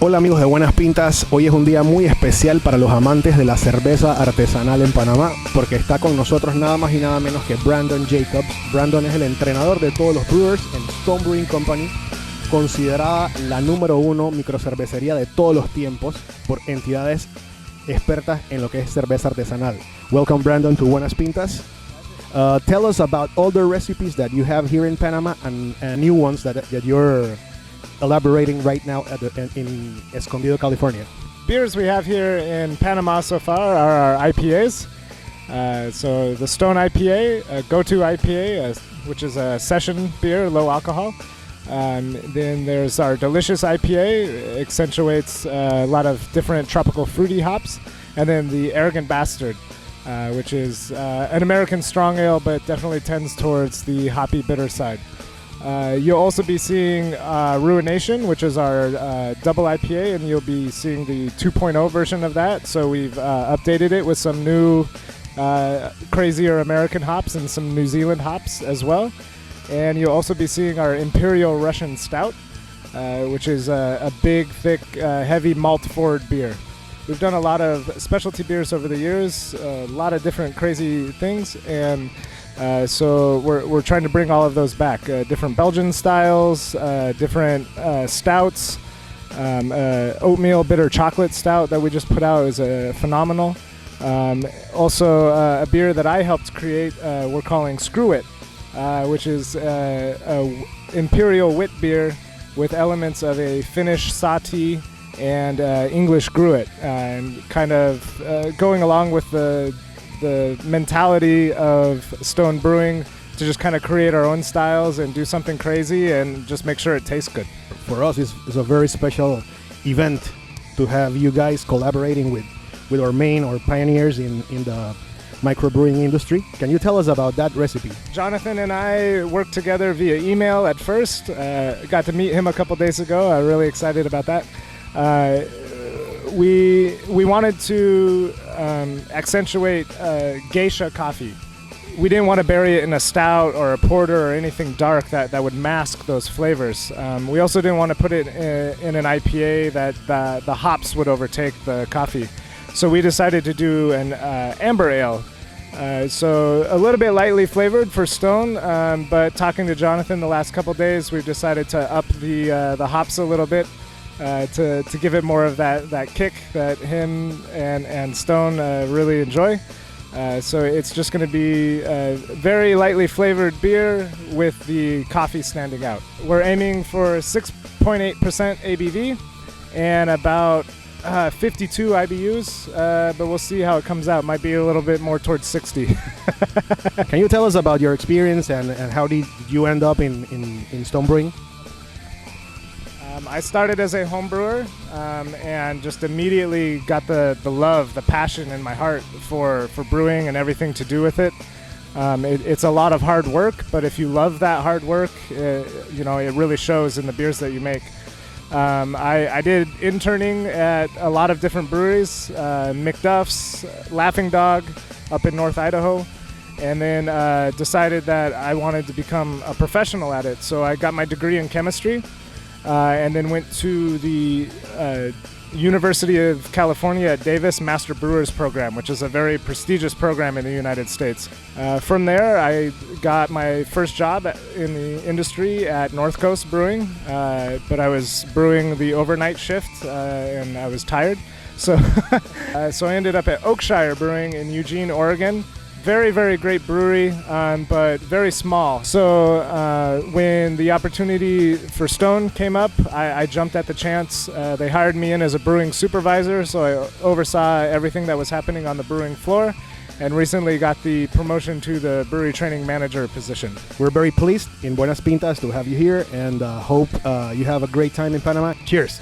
Hola amigos de Buenas Pintas, hoy es un día muy especial para los amantes de la cerveza artesanal en Panamá, porque está con nosotros nada más y nada menos que Brandon Jacobs. Brandon es el entrenador de todos los brewers en Stone Brewing Co, considerada la número 1 microcervecería de todos los tiempos por entidades expertas en lo que es cerveza artesanal. Welcome Brandon to Buenas Pintas. Tell us about all the recipes that you have here in Panama and new ones that you're elaborating right now in Escondido, California. Beers we have here in Panama so far are our IPAs. So the Stone IPA, go-to IPA, which is a session beer, low alcohol. Then there's our delicious IPA, accentuates a lot of different tropical fruity hops. And then the Arrogant Bastard, which is an American strong ale, but definitely tends towards the hoppy bitter side. You'll also be seeing Ruination, which is our double IPA, and you'll be seeing the 2.0 version of that. So we've updated it with some new crazier American hops and some New Zealand hops as well. And you'll also be seeing our Imperial Russian Stout, which is a big, thick, heavy malt-forward beer. We've done a lot of specialty beers over the years, a lot of different crazy things, and so we're trying to bring all of those back. Different Belgian styles, different stouts, oatmeal bitter chocolate stout that we just put out is phenomenal. Also a beer that I helped create, we're calling Screw It, which is a imperial wit beer with elements of a Finnish Sahti and English Gruit, and kind of going along with the mentality of Stone Brewing to just kind of create our own styles and do something crazy and just make sure it tastes good. For us, it's a very special event to have you guys collaborating with our pioneers in the microbrewing industry. Can you tell us about that recipe? Jonathan and I worked together via email at first. Got to meet him a couple days ago. I'm really excited about that. We wanted to accentuate Geisha coffee. We didn't want to bury it in a stout or a porter or anything dark that would mask those flavors. We also didn't want to put it in an IPA that the hops would overtake the coffee. So we decided to do an amber ale. So a little bit lightly flavored for Stone, but talking to Jonathan the last couple days, we've decided to up the hops a little bit. To give it more of that kick that him and Stone really enjoy. So it's just going to be a very lightly flavored beer with the coffee standing out. We're aiming for 6.8% ABV and about 52 IBUs, but we'll see how it comes out. Might be a little bit more towards 60. Can you tell us about your experience and how did you end up in Stone Brewing? I started as a home brewer and just immediately got the love, the passion in my heart for brewing and everything to do with it. It's a lot of hard work, but if you love that hard work, it really shows in the beers that you make. I did interning at a lot of different breweries, McDuff's, Laughing Dog up in North Idaho, and then decided that I wanted to become a professional at it. So I got my degree in chemistry. And then went to the University of California at Davis Master Brewers Program, which is a very prestigious program in the United States. From there, I got my first job in the industry at North Coast Brewing, but I was brewing the overnight shift and I was tired. So, so I ended up at Oakshire Brewing in Eugene, Oregon. Very, very great brewery, but very small. So when the opportunity for Stone came up, I jumped at the chance. They hired me in as a brewing supervisor, so I oversaw everything that was happening on the brewing floor, and recently got the promotion to the brewery training manager position. We're very pleased in Buenas Pintas to have you here, and hope you have a great time in Panama. Cheers!